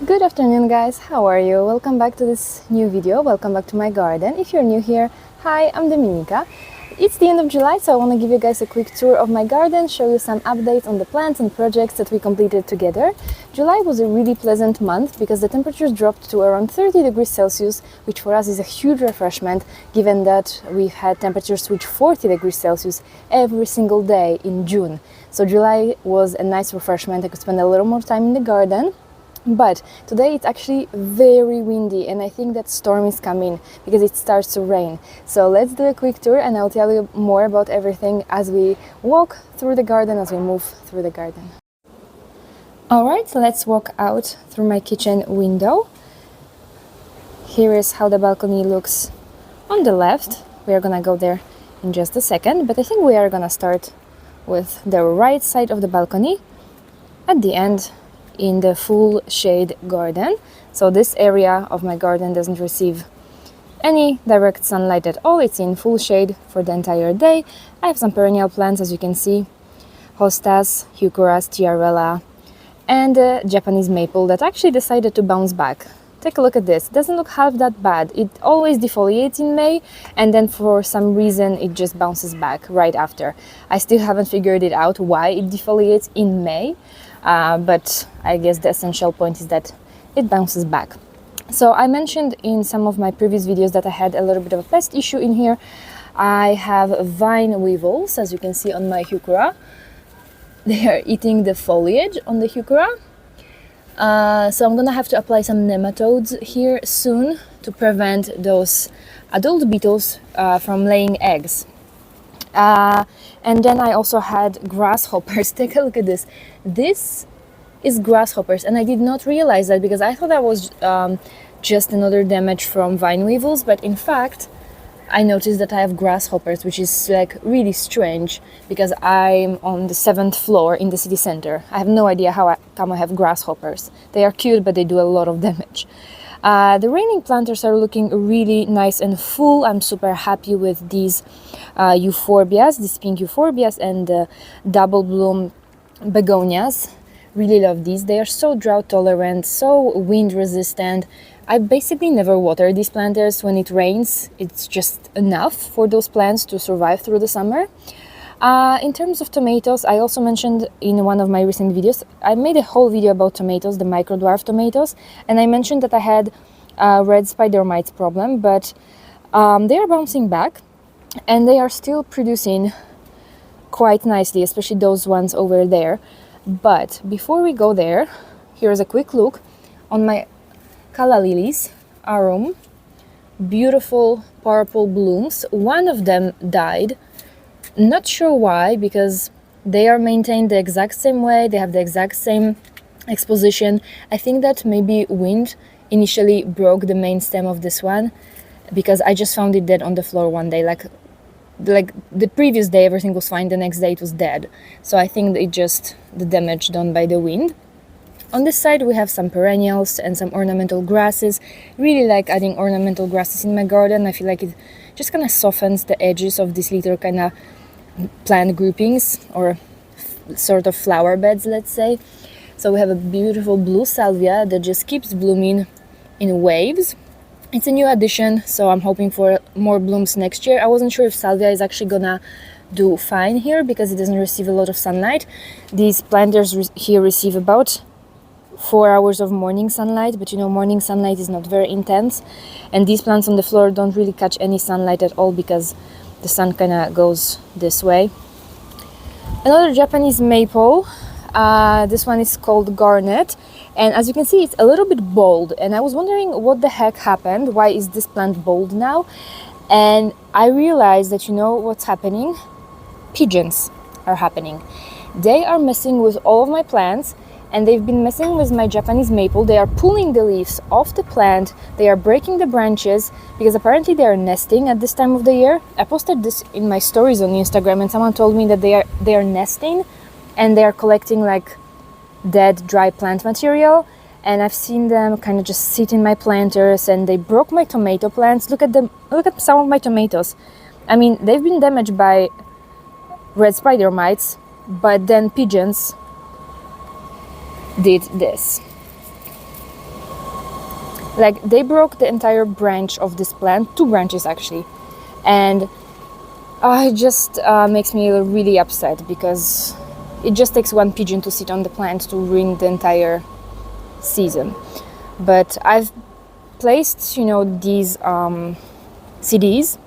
Good afternoon guys, how are you? Welcome back to this new video, welcome back to my garden. If you're new here, hi, I'm Dominika. It's the end of July, so I want to give you guys a quick tour of my garden, show you some updates on the plants and projects that we completed together. July was a really pleasant month because the temperatures dropped to around 30 degrees Celsius, which for us is a huge refreshment given that we've had temperatures reach 40 degrees Celsius every single day in June. So July was a nice refreshment. I could spend a little more time in the garden. But today it's actually very windy and I think that storm is coming because it starts to rain. So let's do a quick tour and I'll tell you more about everything as we walk through the garden, as we move through the garden. Alright, so let's walk out through my kitchen window. Here is how the balcony looks on the left. We are gonna go there in just a second, but I think we are gonna start with the right side of the balcony at the end in the full shade garden. So this area of my garden doesn't receive any direct sunlight at all. It's in full shade for the entire day. I have some perennial plants, as you can see, hostas, heucheras, tiarella, and a Japanese maple that actually decided to bounce back. Take a look at this. It doesn't look half that bad. It always defoliates in May and then for some reason it just bounces back right after. I still haven't figured it out why it defoliates in May. But I guess the essential point is that it bounces back. So I mentioned in some of my previous videos that I had a little bit of a pest issue in here. I have vine weevils, as you can see on my heuchera. They are eating the foliage on the heuchera. So I'm gonna have to apply some nematodes here soon to prevent those adult beetles from laying eggs. And then I also had grasshoppers. Take a look at this. This is grasshoppers, and I did not realize that because I thought that was just another damage from vine weevils, but in fact I noticed that I have grasshoppers, which is like really strange because I'm on the 7th floor in the city center. I have no idea how come I have grasshoppers. They are cute, but they do a lot of damage. The raining planters are looking really nice and full. I'm super happy with these euphorbias, these pink euphorbias and double bloom begonias. Really love these. They are so drought tolerant, so wind resistant. I basically never water these planters when it rains. It's just enough for those plants to survive through the summer. In terms of tomatoes, I also mentioned in one of my recent videos, I made a whole video about tomatoes, the micro dwarf tomatoes, and I mentioned that I had red spider mites problem, but they are bouncing back and they are still producing quite nicely, especially those ones over there. But before we go there, here's a quick look on my calla lilies, arum, beautiful purple blooms. One of them died. Not sure why, because they are maintained the exact same way, they have the exact same exposition. I think that maybe wind initially broke the main stem of this one because I just found it dead on the floor one day. Like the previous day everything was fine, the next day it was dead. So I think it just the damage done by the wind. On this side we have some perennials and some ornamental grasses. Really like adding ornamental grasses in my garden. I feel like it just kind of softens the edges of these little kind of plant groupings or sort of flower beds, let's say. So we have a beautiful blue salvia that just keeps blooming in waves. It's a new addition, so I'm hoping for more blooms next year. I wasn't sure if salvia is actually gonna do fine here because it doesn't receive a lot of sunlight. These planters here receive about 4 hours of morning sunlight, but you know, morning sunlight is not very intense, and these plants on the floor don't really catch any sunlight at all because the sun kind of goes this way. Another Japanese maple, this one is called Garnet, and as you can see it's a little bit bold, and I was wondering what the heck happened, why is this plant bold now? And I realized that, you know what's happening? Pigeons are happening. They are messing with all of my plants, and they've been messing with my Japanese maple. They are pulling the leaves off the plant, they are breaking the branches because apparently they are nesting at this time of the year. I posted this in my stories on Instagram and someone told me that they are nesting and they are collecting like dead dry plant material, and I've seen them kind of just sit in my planters and they broke my tomato plants. Look at them, look at some of my tomatoes. I mean, they've been damaged by red spider mites, but then pigeons did this. Like, they broke the entire branch of this plant, 2 branches actually, and it just makes me really upset, because it just takes one pigeon to sit on the plant to ruin the entire season. But I've placed, these CDs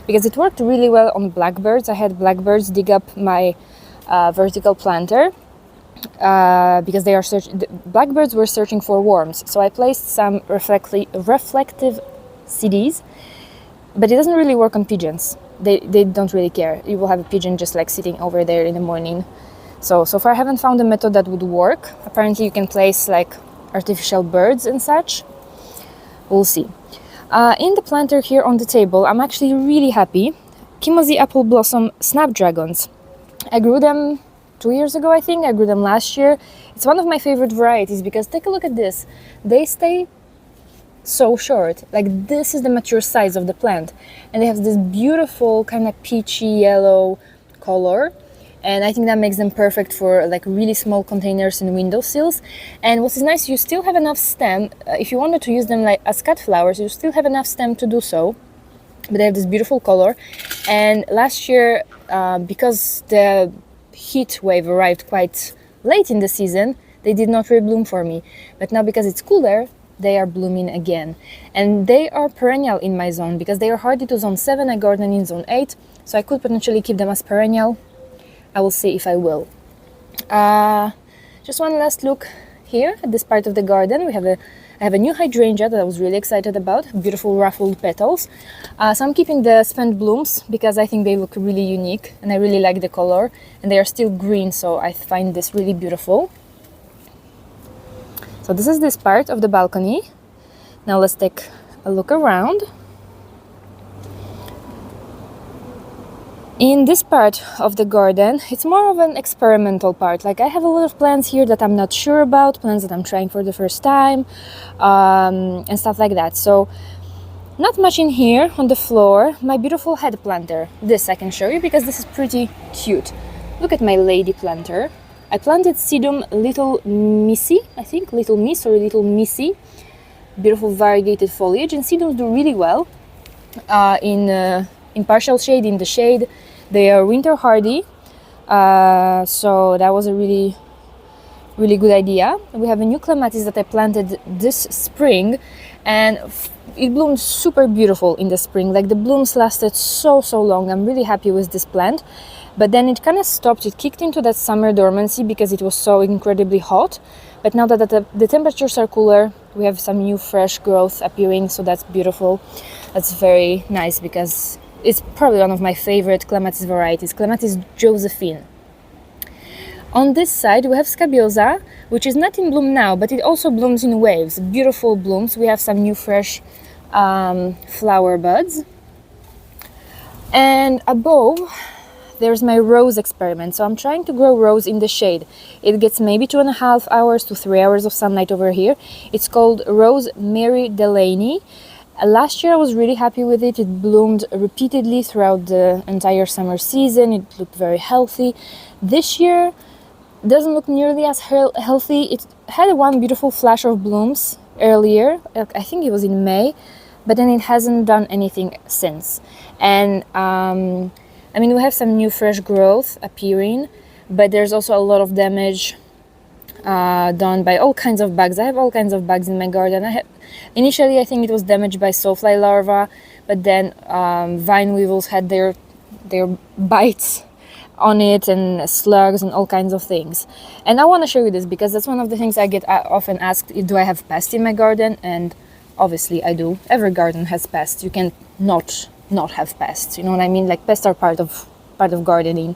because it worked really well on blackbirds. I had blackbirds dig up my vertical planter because blackbirds were searching for worms. So I placed some reflective CDs, but it doesn't really work on pigeons. They don't really care. You will have a pigeon just like sitting over there in the morning. So far I haven't found a method that would work. Apparently you can place like artificial birds and such. We'll see. In the planter here on the table, I'm actually really happy. Kimosi apple blossom snapdragons. I grew them 2 years ago, I think. I grew them last year. It's one of my favorite varieties because take a look at this. They stay so short. Like, this is the mature size of the plant. And they have this beautiful kind of peachy yellow color. And I think that makes them perfect for like really small containers and windowsills. And what is nice, you still have enough stem. If you wanted to use them like as cut flowers, you still have enough stem to do so. But they have this beautiful color. And last year, because the heat wave arrived quite late in the season, they did not rebloom for me. But now, because it's cooler, they are blooming again. And they are perennial in my zone because they are hardy to zone 7. I garden in zone 8, so I could potentially keep them as perennial. I will see if I will. Just one last look here at this part of the garden. I have a new hydrangea that I was really excited about. Beautiful ruffled petals. So I'm keeping the spent blooms because I think they look really unique and I really like the color. And they are still green, so I find this really beautiful. So this is this part of the balcony. Now let's take a look around. In this part of the garden, it's more of an experimental part. Like, I have a lot of plants here that I'm not sure about, plants that I'm trying for the first time, and stuff like that. So, not much in here on the floor. My beautiful head planter. This I can show you because this is pretty cute. Look at my lady planter. I planted Sedum Little Missy, I think, Little Miss or Little Missy. Beautiful variegated foliage, and sedums do really well in partial shade, in the shade. They are winter hardy, so that was a really good idea. We have a new clematis that I planted this spring, and it bloomed super beautiful in the spring. Like, the blooms lasted so long. I'm really happy with this plant. But then it kind of stopped. It kicked into that summer dormancy because it was so incredibly hot. But now that the temperatures are cooler, we have some new fresh growth appearing, so that's beautiful. That's very nice because it's probably one of my favorite clematis varieties, Clematis Josephine. On this side, we have Scabiosa, which is not in bloom now, but it also blooms in waves. Beautiful blooms. We have some new fresh flower buds. And above, there's my rose experiment. So I'm trying to grow rose in the shade. It gets maybe 2.5 hours to 3 hours of sunlight over here. It's called Rose Mary Delaney. Last year I was really happy with it. It bloomed repeatedly throughout the entire summer season. It looked very healthy. This year doesn't look nearly as healthy. It had one beautiful flash of blooms earlier. I think it was in May, but then it hasn't done anything since. And I mean, we have some new fresh growth appearing, but there's also a lot of damage done by all kinds of bugs. I have all kinds of bugs in my garden. Initially, I think it was damaged by sawfly larvae, but then vine weevils had their bites on it, and slugs and all kinds of things. And I want to show you this because that's one of the things I get often asked: do I have pests in my garden? And obviously I do. Every garden has pests. You can not have pests. You know what I mean? Like, pests are part of gardening.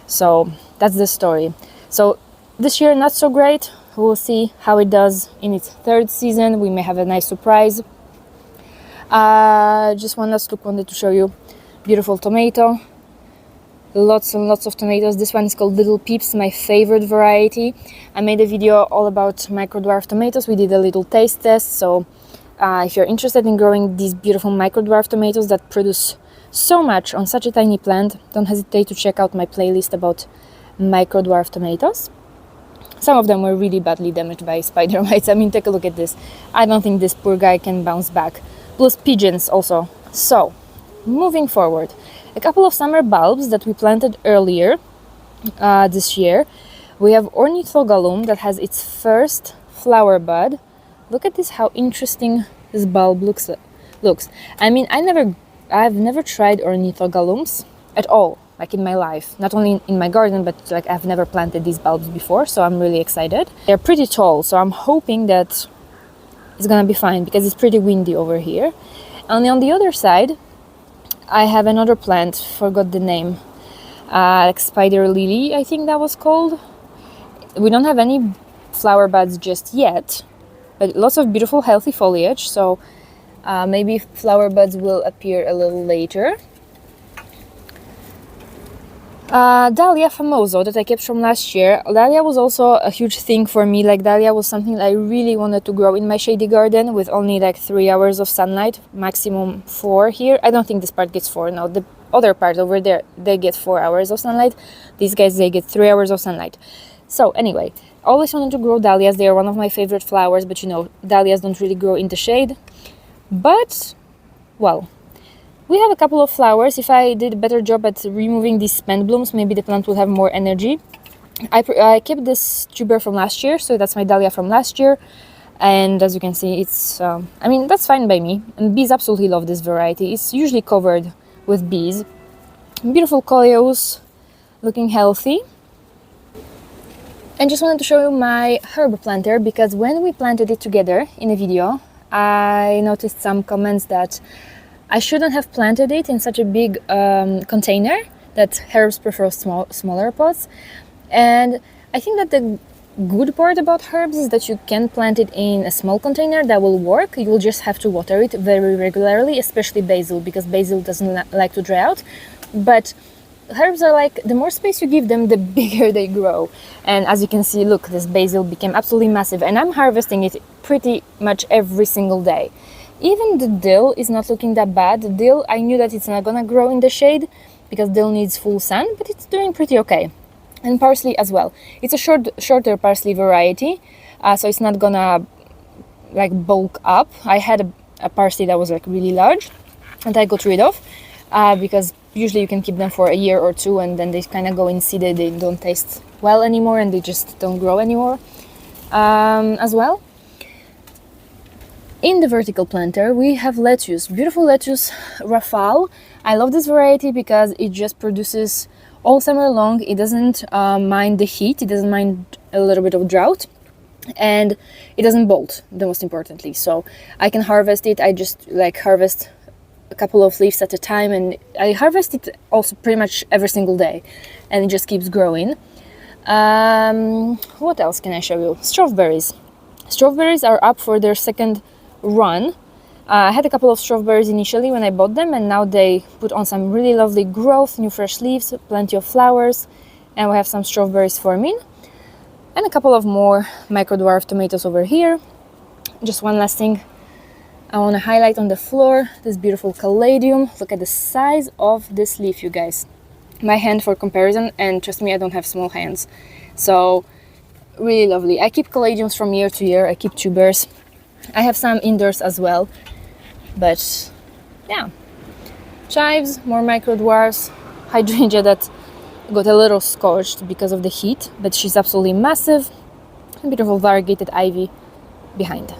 So that's the story. So this year not so great. We'll see how it does in its third season. We may have a nice surprise. Just one last look, wanted to show you. Beautiful tomato. Lots and lots of tomatoes. This one is called Little Peeps, my favorite variety. I made a video all about micro dwarf tomatoes. We did a little taste test. So if you're interested in growing these beautiful micro dwarf tomatoes that produce so much on such a tiny plant, don't hesitate to check out my playlist about micro dwarf tomatoes. Some of them were really badly damaged by spider mites. I mean, take a look at this. I don't think this poor guy can bounce back. Plus pigeons also. So, moving forward, a couple of summer bulbs that we planted earlier this year. We have ornithogalum that has its first flower bud. Look at this, how interesting this bulb looks. I mean, I've never tried ornithogalums at all, like in my life. Not only in my garden, but like I've never planted these bulbs before, so I'm really excited. They're pretty tall, so I'm hoping that it's gonna be fine because it's pretty windy over here. And on the other side, I have another plant, forgot the name, like spider lily, I think that was called. We don't have any flower buds just yet, but lots of beautiful healthy foliage, so maybe flower buds will appear a little later. Dahlia famoso that I kept from last year. Dahlia was also a huge thing for me. Like, dahlia was something I really wanted to grow in my shady garden with only like 3 hours of sunlight, maximum 4 here. I don't think this part gets 4. No, the other part over there, they get 4 hours of sunlight. These guys, they get 3 hours of sunlight. So anyway, always wanted to grow dahlias. They are one of my favorite flowers, but you know, dahlias don't really grow in the shade. But, well, we have a couple of flowers. If I did a better job at removing these spent blooms, maybe the plant will have more energy. I kept this tuber from last year, so that's my dahlia from last year. And as you can see, it's, I mean, that's fine by me. And bees absolutely love this variety. It's usually covered with bees. Beautiful coleus, looking healthy. And just wanted to show you my herb planter, because when we planted it together in a video, I noticed some comments that I shouldn't have planted it in such a big container, that herbs prefer smaller pots. And I think that the good part about herbs is that you can plant it in a small container. That will work. You will just have to water it very regularly, especially basil, because basil doesn't like to dry out. But herbs are like, the more space you give them, the bigger they grow. And as you can see, look, this basil became absolutely massive, and I'm harvesting it pretty much every single day. Even the dill is not looking that bad. The dill, I knew that it's not gonna grow in the shade because dill needs full sun, but it's doing pretty okay. And parsley as well. It's a shorter parsley variety, so it's not gonna like bulk up. I had a parsley that was like really large, and I got rid of because usually you can keep them for a year or two, and then they kind of go inseeded. They don't taste well anymore, and they just don't grow anymore as well. In the vertical planter, we have lettuce, beautiful lettuce Rafale. I love this variety because it just produces all summer long. It doesn't mind the heat, it doesn't mind a little bit of drought, and it doesn't bolt, the most importantly. So I can harvest it. I just like harvest a couple of leaves at a time, and I harvest it also pretty much every single day, and it just keeps growing. What else can I show you? Strawberries. Strawberries are up for their second run. I had a couple of strawberries initially when I bought them, and now they put on some really lovely growth, new fresh leaves, plenty of flowers, and we have some strawberries forming, and a couple of more micro dwarf tomatoes over here. Just one last thing I want to highlight on the floor, this beautiful caladium. Look at the size of this leaf, you guys. My hand for comparison, and trust me, I don't have small hands, so really lovely. I keep caladiums from year to year. I keep tubers. I have some indoors as well, but yeah. Chives, more micro dwarfs, hydrangea that got a little scorched because of the heat, but she's absolutely massive. A beautiful variegated ivy behind.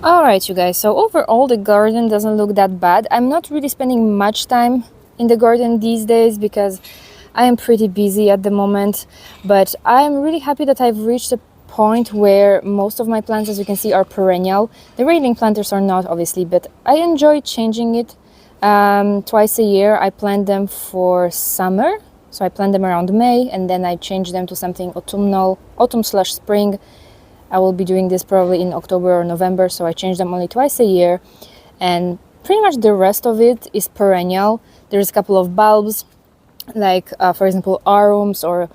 Alright, you guys, so overall the garden doesn't look that bad. I'm not really spending much time in the garden these days because I am pretty busy at the moment, but I'm really happy that I've reached a point where most of my plants, as you can see, are perennial. The railing planters are not, obviously, but I enjoy changing it twice a year. I plant them for summer, so I plant them around May, and then I change them to something autumnal, autumn/spring. I will be doing this probably in October or November, so I change them only twice a year, and pretty much the rest of it is perennial. There's a couple of bulbs, like for example arums or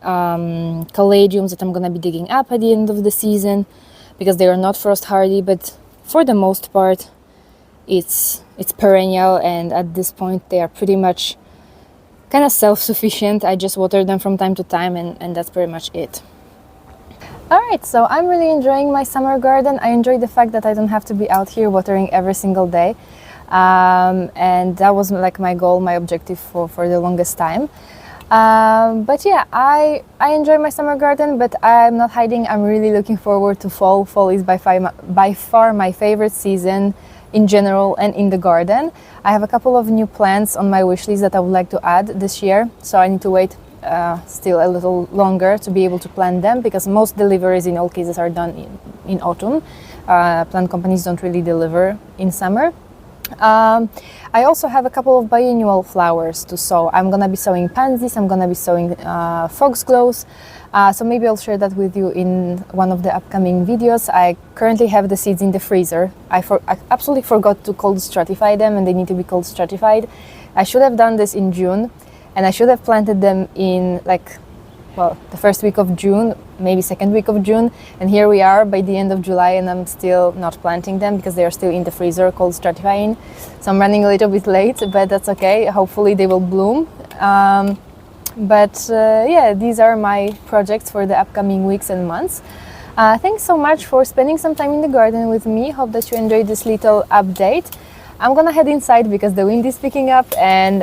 caladiums that I'm gonna be digging up at the end of the season because they are not frost hardy, but for the most part it's perennial, and at this point they are pretty much kind of self-sufficient. I just water them from time to time, and that's pretty much it. Alright, so I'm really enjoying my summer garden. I enjoy the fact that I don't have to be out here watering every single day. And that was like my goal, my objective for the longest time. But yeah, I enjoy my summer garden, but I'm not hiding. I'm really looking forward to fall. Fall is by far my favorite season in general and in the garden. I have a couple of new plants on my wish list that I would like to add this year, so I need to wait still a little longer to be able to plant them, because most deliveries in all cases are done in autumn. Plant companies don't really deliver in summer. I also have a couple of biennial flowers to sow. I'm gonna be sowing pansies, I'm gonna be sowing foxglows, so maybe I'll share that with you in one of the upcoming videos. I currently have the seeds in the freezer. I absolutely forgot to cold stratify them, and they need to be cold stratified. I should have done this in June, and I should have planted them in the first week of June, maybe second week of June, and here we are by the end of July, and I'm still not planting them because they are still in the freezer cold stratifying. So I'm running a little bit late, but that's okay. Hopefully they will bloom. Yeah, these are my projects for the upcoming weeks and months. Thanks so much for spending some time in the garden with me. Hope that you enjoyed this little update. I'm gonna head inside because the wind is picking up, and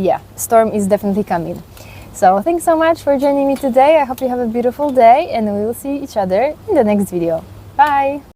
yeah, storm is definitely coming. So thanks so much for joining me today. I hope you have a beautiful day, and we will see each other in the next video. Bye!